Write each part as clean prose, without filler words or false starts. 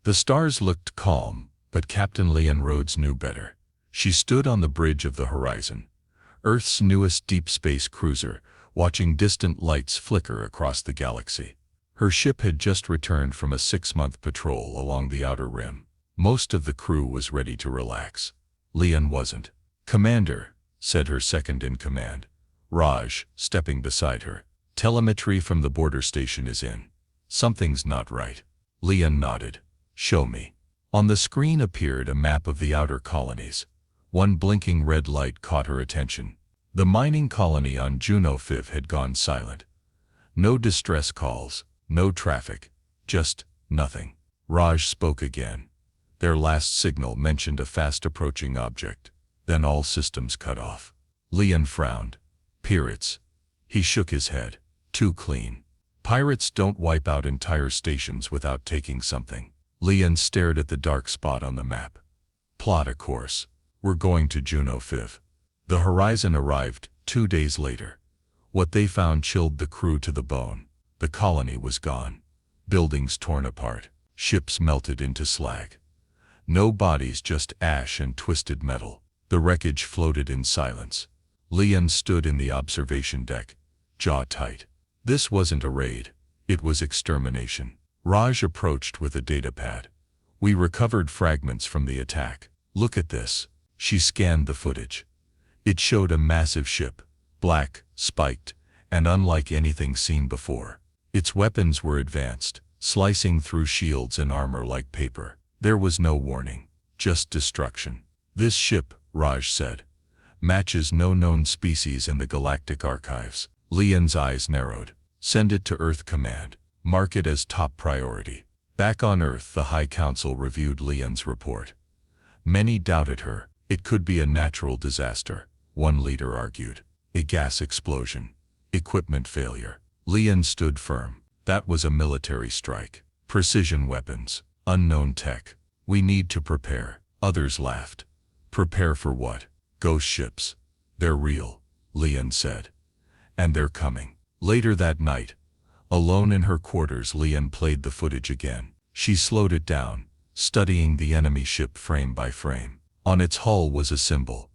The stars looked calm, but Captain Leon Rhodes knew better. She stood on the bridge of the horizon, Earth's newest deep space cruiser, watching distant lights flicker across the galaxy. Her ship had just returned from a 6-month patrol along the outer rim. Most of the crew was ready to relax. Leon wasn't. "Commander," said her second-in-command, Raj, stepping beside her. "Telemetry from the border station is in. Something's not right." Leon nodded. "Show me." On the screen appeared a map of the outer colonies. One blinking red light caught her attention. The mining colony on Juno 5 had gone silent. No distress calls, no traffic, just nothing. Raj spoke again. Their last signal mentioned a fast-approaching object. Then all systems cut off. Leon frowned. "Pirates." He shook his head. "Too clean. Pirates don't wipe out entire stations without taking something." Leon stared at the dark spot on the map. "Plot a course. We're going to Juno 5. The horizon arrived 2 days later. What they found chilled the crew to the bone. The colony was gone. Buildings torn apart. Ships melted into slag. No bodies, just ash and twisted metal. The wreckage floated in silence. Leon stood in the observation deck, jaw tight. This wasn't a raid. It was extermination. Raj approached with a datapad. "We recovered fragments from the attack. Look at this." She scanned the footage. It showed a massive ship, black, spiked, and unlike anything seen before. Its weapons were advanced, slicing through shields and armor like paper. There was no warning, just destruction. "This ship," Raj said, "matches no known species in the Galactic archives." Leon's eyes narrowed. "Send it to Earth Command. Mark it as top priority." Back on Earth, the High Council reviewed Leon's report. Many doubted her. It could be a natural disaster, one leader argued. A gas explosion. Equipment failure. Leon stood firm. That was a military strike. Precision weapons. Unknown tech. "We need to prepare." Others laughed. "Prepare for what?" "Ghost ships. They're real," Leon said. "And they're coming." Later that night, alone in her quarters, Leon played the footage again. She slowed it down, studying the enemy ship frame by frame. On its hull was a symbol.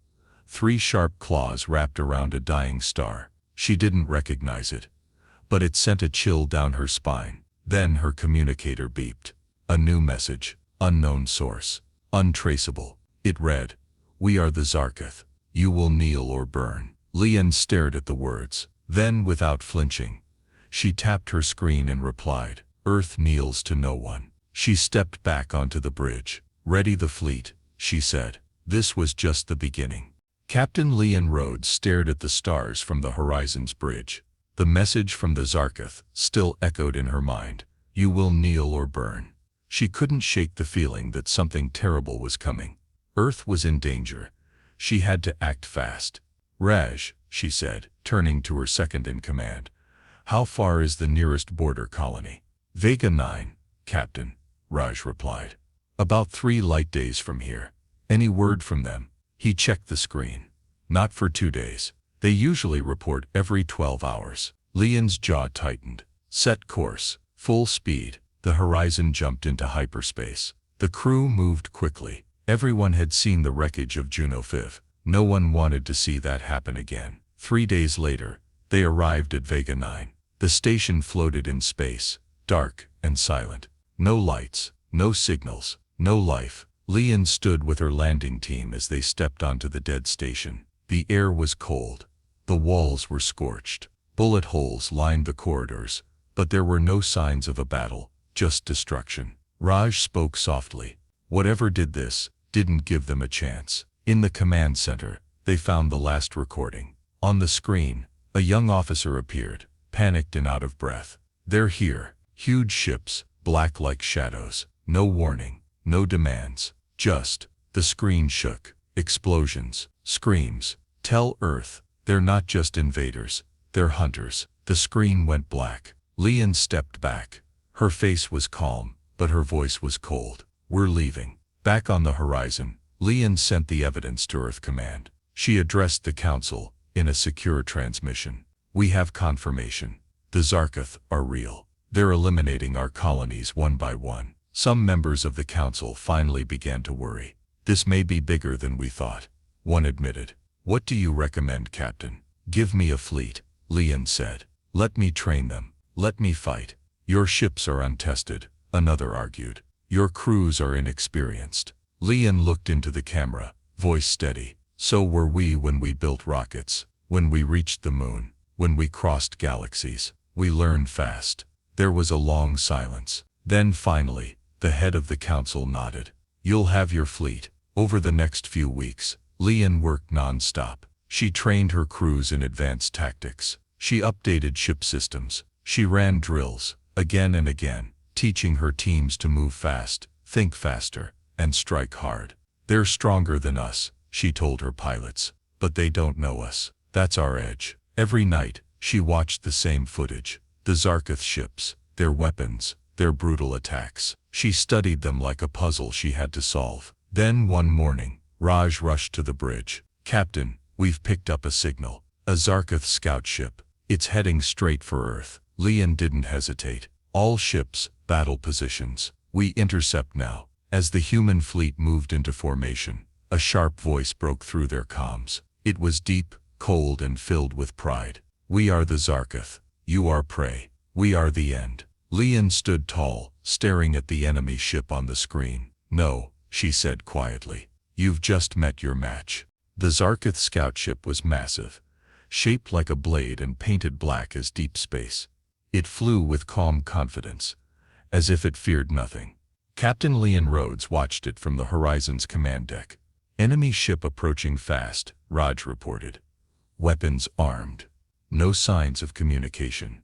3 sharp claws wrapped around a dying star. She didn't recognize it, but it sent a chill down her spine. Then her communicator beeped. A new message. Unknown source. Untraceable. It read, "We are the Zarketh. You will kneel or burn." Leon stared at the words. Then, without flinching, she tapped her screen and replied, "Earth kneels to no one." She stepped back onto the bridge. "Ready the fleet," she said. This was just the beginning. Captain Leon Rhodes stared at the stars from the horizon's bridge. The message from the Zarketh still echoed in her mind. "You will kneel or burn." She couldn't shake the feeling that something terrible was coming. Earth was in danger. She had to act fast. "Raj," she said, turning to her second-in-command, "how far is the nearest border colony?" "Vega 9, Captain," Raj replied. "About 3 light days from here." "Any word from them?" He checked the screen. "Not for 2 days. They usually report every 12 hours. Leon's jaw tightened. Set course. Full speed. The horizon jumped into hyperspace. The crew moved quickly. Everyone had seen the wreckage of Juno 5. No one wanted to see that happen again. 3 days later, they arrived at Vega 9. The station floated in space, dark and silent. No lights, no signals, no life. Leon stood with her landing team as they stepped onto the dead station. The air was cold. The walls were scorched. Bullet holes lined the corridors, but there were no signs of a battle, just destruction. Raj spoke softly. Whatever did this didn't give them a chance. In the command center, they found the last recording. On the screen, a young officer appeared, panicked and out of breath. "They're here." Huge ships, black like shadows. No warning, no demands. Just, the screen shook. Explosions, screams. "Tell Earth, they're not just invaders, they're hunters." The screen went black. Leon stepped back. Her face was calm, but her voice was cold. "We're leaving." Back on the horizon, Leon sent the evidence to Earth Command. She addressed the Council in a secure transmission. "We have confirmation. The Zarketh are real. They're eliminating our colonies one by one. Some members of the council finally began to worry. This may be bigger than we thought, one admitted. What do you recommend, Captain? Give me a fleet, Leon said. Let me train them. Let me fight. Your ships are untested, another argued. Your crews are inexperienced. Leon looked into the camera, voice steady. So were we when we built rockets, when we reached the moon, when we crossed galaxies. We learned fast. There was a long silence. Then finally, the head of the council nodded. You'll have your fleet. Over the next few weeks, Leon worked non-stop. She trained her crews in advanced tactics. She updated ship systems. She ran drills, again and again, teaching her teams to move fast, think faster, and strike hard. They're stronger than us, she told her pilots, but they don't know us. That's our edge. Every night, she watched the same footage. The Zarketh ships, their weapons, their brutal attacks. She studied them like a puzzle she had to solve. Then one morning, Raj rushed to the bridge. Captain, we've picked up a signal. A Zarketh scout ship. It's heading straight for Earth. Leon didn't hesitate. All ships, battle positions. We intercept now. As the human fleet moved into formation, a sharp voice broke through their comms. It was deep, cold, and filled with pride. We are the Zarketh. You are prey. We are the end. Leon stood tall, staring at the enemy ship on the screen. No, she said quietly. You've just met your match. The Zarketh scout ship was massive, shaped like a blade and painted black as deep space. It flew with calm confidence, as if it feared nothing. Captain Leon Rhodes watched it from the Horizon's command deck. Enemy ship approaching fast, Raj reported. Weapons armed. No signs of communication.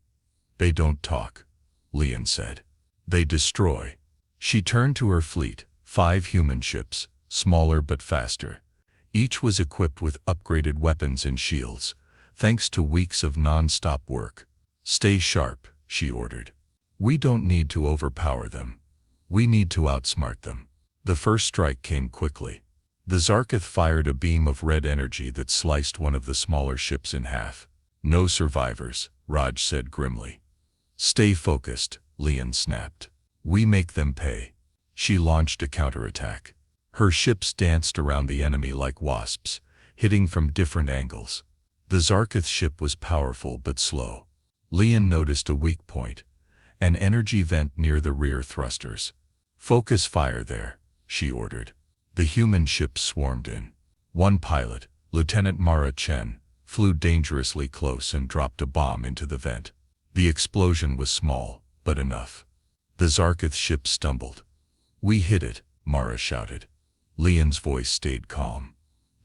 They don't talk, Leon said. They destroy. She turned to her fleet, 5 human ships, smaller but faster. Each was equipped with upgraded weapons and shields, thanks to weeks of non-stop work. Stay sharp, she ordered. We don't need to overpower them. We need to outsmart them. The first strike came quickly. The Zarketh fired a beam of red energy that sliced one of the smaller ships in half. No survivors, Raj said grimly. Stay focused, Leon snapped. We make them pay. She launched a counterattack. Her ships danced around the enemy like wasps, hitting from different angles. The Zarketh ship was powerful but slow. Leon noticed a weak point, an energy vent near the rear thrusters. Focus fire there, she ordered. The human ships swarmed in. One pilot, Lieutenant Mara Chen, flew dangerously close and dropped a bomb into the vent. The explosion was small, but enough. The Zarketh ship stumbled. We hit it, Mara shouted. Leon's voice stayed calm.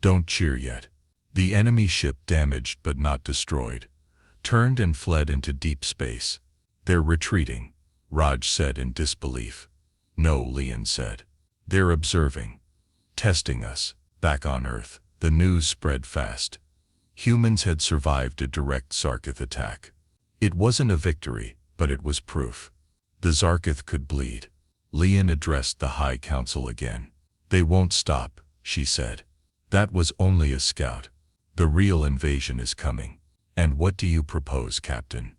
Don't cheer yet. The enemy ship, damaged but not destroyed, turned and fled into deep space. They're retreating, Raj said in disbelief. No, Leon said. They're observing. Testing us. Back on Earth, the news spread fast. Humans had survived a direct Zarketh attack. It wasn't a victory, but it was proof. The Zarketh could bleed. Leon addressed the High Council again. They won't stop, she said. That was only a scout. The real invasion is coming. And what do you propose, Captain?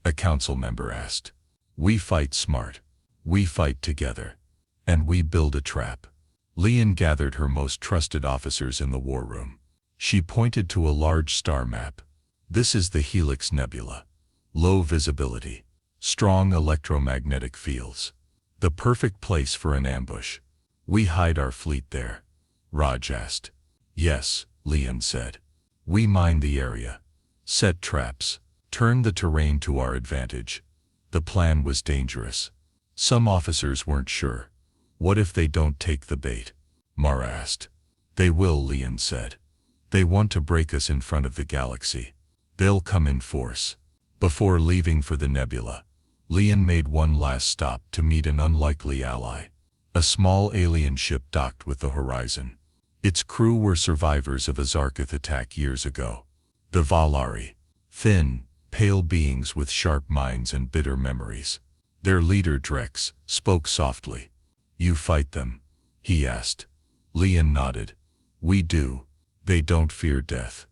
A council member asked. We fight smart. We fight together. And we build a trap. Leon gathered her most trusted officers in the war room. She pointed to a large star map. This is the Helix Nebula. Low visibility. Strong electromagnetic fields. The perfect place for an ambush. We hide our fleet there. Raj asked. Yes, Leon said. We mine the area. Set traps. Turn the terrain to our advantage. The plan was dangerous. Some officers weren't sure. What if they don't take the bait? Mara asked. They will, Leon said. They want to break us in front of the galaxy. They'll come in force. Before leaving for the nebula, Leon made one last stop to meet an unlikely ally. A small alien ship docked with the Horizon. Its crew were survivors of a Zarketh attack years ago. The Valari. Thin, pale beings with sharp minds and bitter memories. Their leader, Drex, spoke softly. You fight them? He asked. Leon nodded. We do. They don't fear death,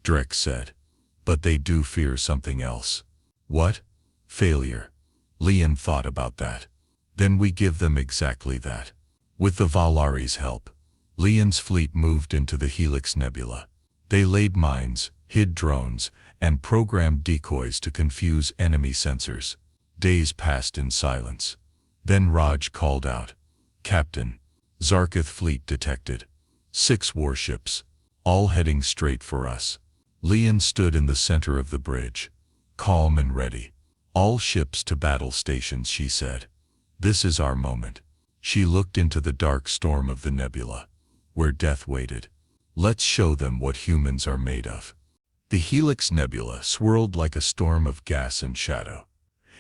Drex said. But they do fear something else. What? Failure. Leon thought about that. Then we give them exactly that. With the Valari's help, Leon's fleet moved into the Helix Nebula. They laid mines, hid drones, and programmed decoys to confuse enemy sensors. Days passed in silence. Then Raj called out, "Captain, Zarkith fleet detected. 6 warships, all heading straight for us." Leon stood in the center of the bridge, calm and ready. "All ships to battle stations," she said. "This is our moment." She looked into the dark storm of the nebula, where death waited. "Let's show them what humans are made of." The Helix Nebula swirled like a storm of gas and shadow.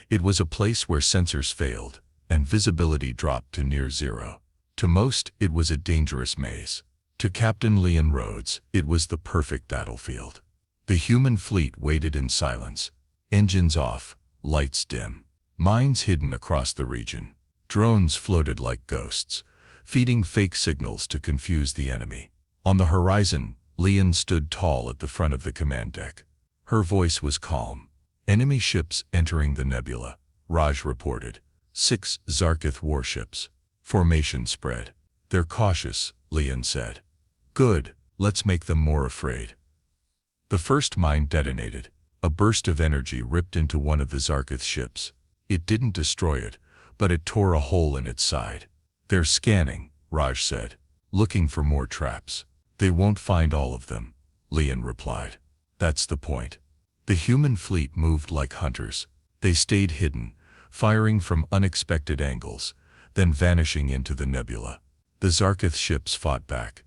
It was a place where sensors failed, and visibility dropped to near zero. To most, it was a dangerous maze. To Captain Leon Rhodes, it was the perfect battlefield. The human fleet waited in silence, engines off, lights dim, mines hidden across the region. Drones floated like ghosts, feeding fake signals to confuse the enemy. On the horizon, Leon stood tall at the front of the command deck. Her voice was calm. "Enemy ships entering the nebula," Raj reported. 6 Zarkith warships. Formation spread. "They're cautious," Leon said. "Good, let's make them more afraid." The first mine detonated. A burst of energy ripped into one of the Zarkith ships. It didn't destroy it, but it tore a hole in its side. "They're scanning," Raj said, "looking for more traps." "They won't find all of them," Leon replied. "That's the point." The human fleet moved like hunters. They stayed hidden, firing from unexpected angles, then vanishing into the nebula. The Zarkith ships fought back,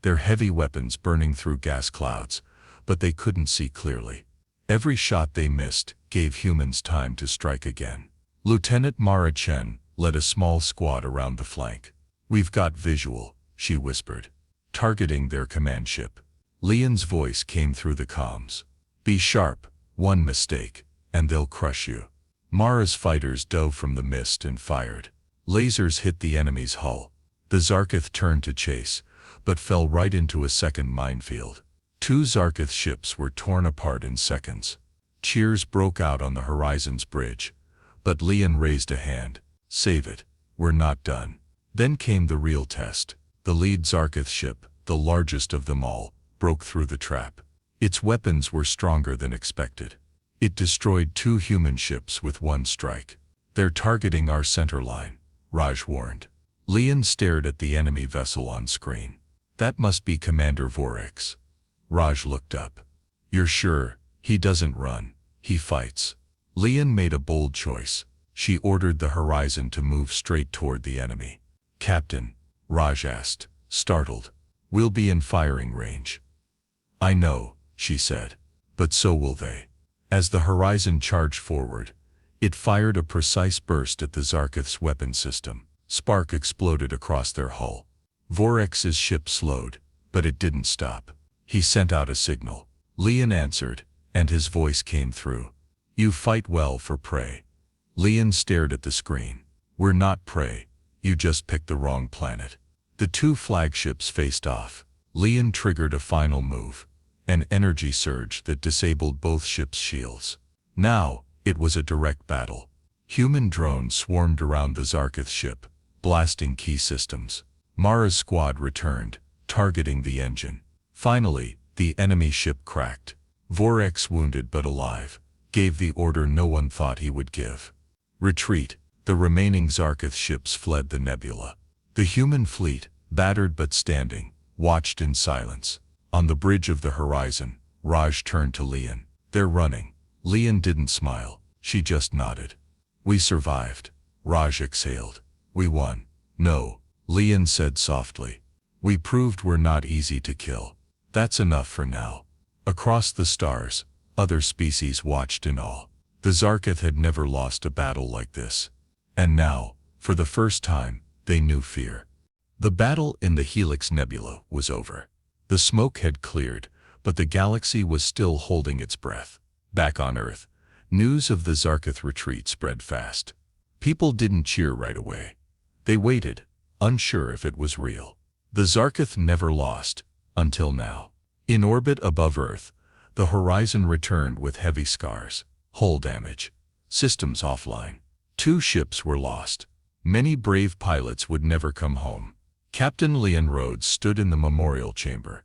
their heavy weapons burning through gas clouds, but they couldn't see clearly. Every shot they missed gave humans time to strike again. Lieutenant Mara Chen led a small squad around the flank. "We've got visual," she whispered, targeting their command ship. Leon's voice came through the comms. "Be sharp, one mistake, and they'll crush you." Mara's fighters dove from the mist and fired. Lasers hit the enemy's hull. The Zarkith turned to chase, but fell right into a second minefield. 2 Zarkith ships were torn apart in seconds. Cheers broke out on the horizon's bridge, but Leon raised a hand. "Save it, we're not done." Then came the real test. The lead Zarkith ship, the largest of them all, broke through the trap. Its weapons were stronger than expected. It destroyed 2 human ships with one strike. "They're targeting our center line," Raj warned. Leon stared at the enemy vessel on screen. "That must be Commander Vorex." Raj looked up. "You're sure? He doesn't run, he fights." Leon made a bold choice. She ordered the horizon to move straight toward the enemy. "Captain," Raj asked, startled, "we'll be in firing range." "I know," she said, "but so will they." As the horizon charged forward, it fired a precise burst at the Zarkith's weapon system. Spark exploded across their hull. Vorex's ship slowed, but it didn't stop. He sent out a signal. Leon answered, and his voice came through. "You fight well for prey." Leon stared at the screen. "We're not prey. You just picked the wrong planet." The 2 flagships faced off. Leon triggered a final move, an energy surge that disabled both ships' shields. Now, it was a direct battle. Human drones swarmed around the Zarkith ship, blasting key systems. Mara's squad returned, targeting the engine. Finally, the enemy ship cracked. Vorex, wounded but alive, gave the order no one thought he would give. "Retreat." The remaining Zarkith ships fled the nebula. The human fleet, battered but standing, watched in silence. On the bridge of the horizon, Raj turned to Leon. "They're running." Leon didn't smile. She just nodded. "We survived." Raj exhaled. "We won." "No," Leon said softly. "We proved we're not easy to kill. That's enough for now." Across the stars, other species watched in awe. The Zarkith had never lost a battle like this. And now, for the first time, they knew fear. The battle in the Helix Nebula was over. The smoke had cleared, but the galaxy was still holding its breath. Back on Earth, news of the Zarkith retreat spread fast. People didn't cheer right away. They waited, unsure if it was real. The Zarkith never lost, until now. In orbit above Earth, the horizon returned with heavy scars, hull damage, systems offline. 2 ships were lost. Many brave pilots would never come home. Captain Leon Rhodes stood in the memorial chamber,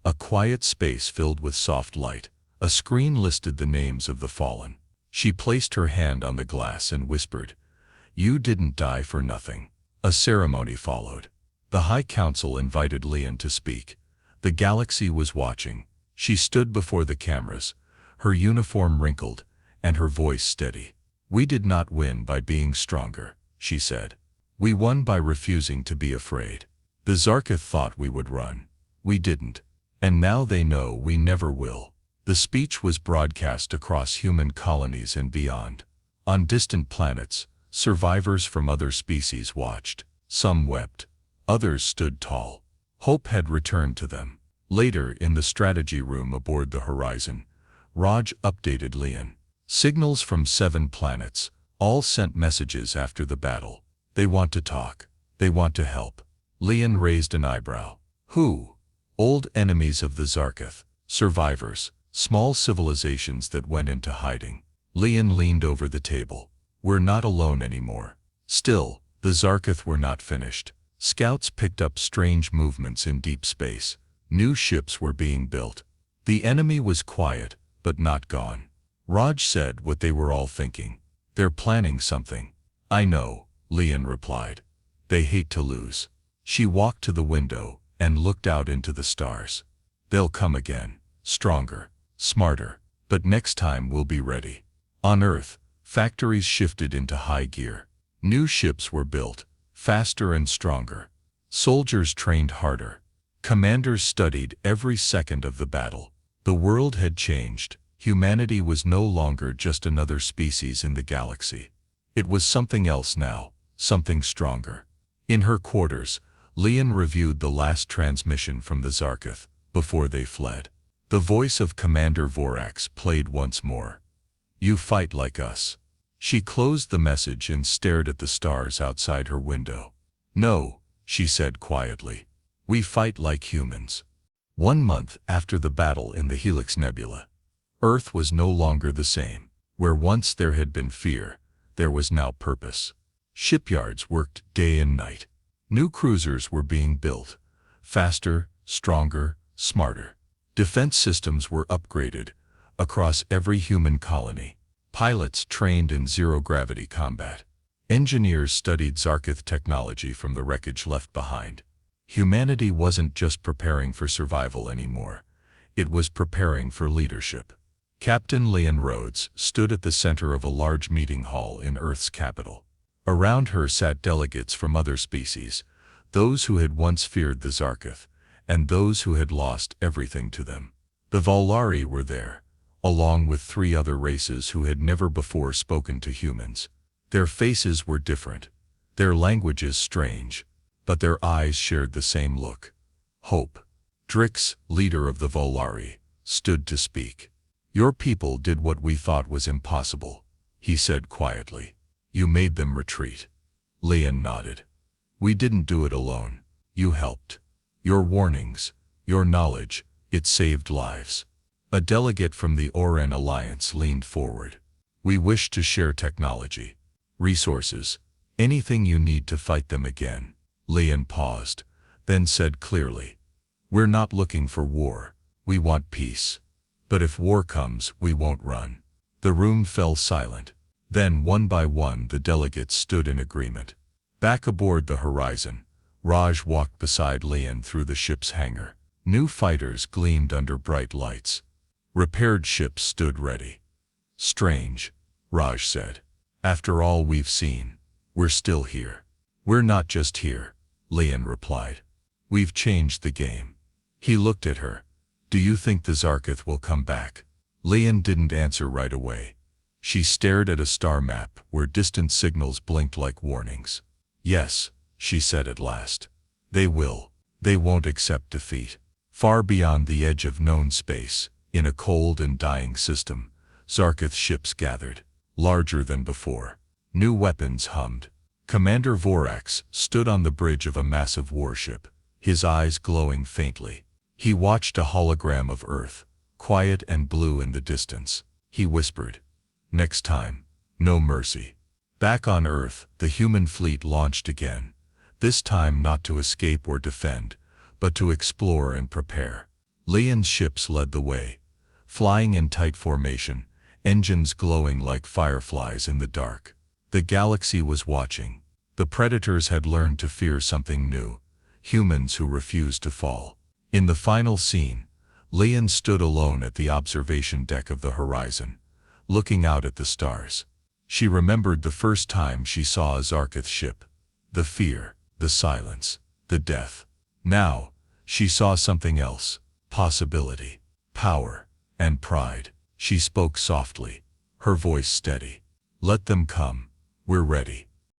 a quiet space filled with soft light. A screen listed the names of the fallen. She placed her hand on the glass and whispered, "You didn't die for nothing." A ceremony followed. The High Council invited Leon to speak. The galaxy was watching. She stood before the cameras, her uniform wrinkled, and her voice steady. "We did not win by being stronger," she said. "We won by refusing to be afraid. The Zarketh thought we would run. We didn't. And now they know we never will." The speech was broadcast across human colonies and beyond. On distant planets, survivors from other species watched. Some wept. Others stood tall. Hope had returned to them. Later, in the strategy room aboard the Horizon, Raj updated Leon. Signals from 7 planets, all sent messages after the battle. They want to talk. They want to help. Leon raised an eyebrow. Who? Old enemies of the Zarketh, survivors, small civilizations that went into hiding. Leon leaned over the table. We're not alone anymore. Still, the Zarketh were not finished. Scouts picked up strange movements in deep space. New ships were being built. The enemy was quiet, but not gone. Raj said what they were all thinking. They're planning something. I know, Leon replied. They hate to lose. She walked to the window and looked out into the stars. They'll come again, stronger, smarter, but next time we'll be ready. On Earth, factories shifted into high gear. New ships were built, faster and stronger. Soldiers trained harder. Commanders studied every second of the battle. The world had changed. Humanity was no longer just another species in the galaxy. It was something else now, something stronger. In her quarters, Leon reviewed the last transmission from the Zarketh before they fled. The voice of Commander Vorax played once more. You fight like us. She closed the message and stared at the stars outside her window. No, she said quietly. We fight like humans. 1 month after the battle in the Helix Nebula, Earth was no longer the same. Where once there had been fear, there was now purpose. Shipyards worked day and night. New cruisers were being built, faster, stronger, smarter. Defense systems were upgraded across every human colony. Pilots trained in zero-gravity combat. Engineers studied Zarketh technology from the wreckage left behind. Humanity wasn't just preparing for survival anymore. It was preparing for leadership. Captain Leon Rhodes stood at the center of a large meeting hall in Earth's capital. Around her sat delegates from other species, those who had once feared the Zarketh, and those who had lost everything to them. The Volari were there, along with 3 other races who had never before spoken to humans. Their faces were different, their languages strange, but their eyes shared the same look. Hope. Drix, leader of the Volari, stood to speak. Your people did what we thought was impossible, he said quietly. You made them retreat. Leon nodded. We didn't do it alone. You helped. Your warnings, your knowledge, it saved lives. A delegate from the Oran Alliance leaned forward. We wish to share technology, resources, anything you need to fight them again. Leon paused, then said clearly, we're not looking for war. We want peace. But if war comes, we won't run. The room fell silent. Then, one by one, the delegates stood in agreement. Back aboard the Horizon, Raj walked beside Leon through the ship's hangar. New fighters gleamed under bright lights. Repaired ships stood ready. Strange, Raj said. After all we've seen, we're still here. We're not just here, Leon replied. We've changed the game. He looked at her. Do you think the Zarketh will come back? Leon didn't answer right away. She stared at a star map where distant signals blinked like warnings. Yes, she said at last. They will. They won't accept defeat. Far beyond the edge of known space, in a cold and dying system, Zarketh ships gathered, larger than before. New weapons hummed. Commander Vorax stood on the bridge of a massive warship, his eyes glowing faintly. He watched a hologram of Earth, quiet and blue in the distance. He whispered, next time, no mercy. Back on Earth, the human fleet launched again, this time not to escape or defend, but to explore and prepare. Lian's ships led the way, flying in tight formation, engines glowing like fireflies in the dark. The galaxy was watching. The predators had learned to fear something new, humans who refused to fall. In the final scene, Lian stood alone at the observation deck of the horizon, looking out at the stars. She remembered the first time she saw a Zarketh ship. The fear, the silence, the death. Now, she saw something else. Possibility, power, and pride. She spoke softly, her voice steady. "Let them come. We're ready."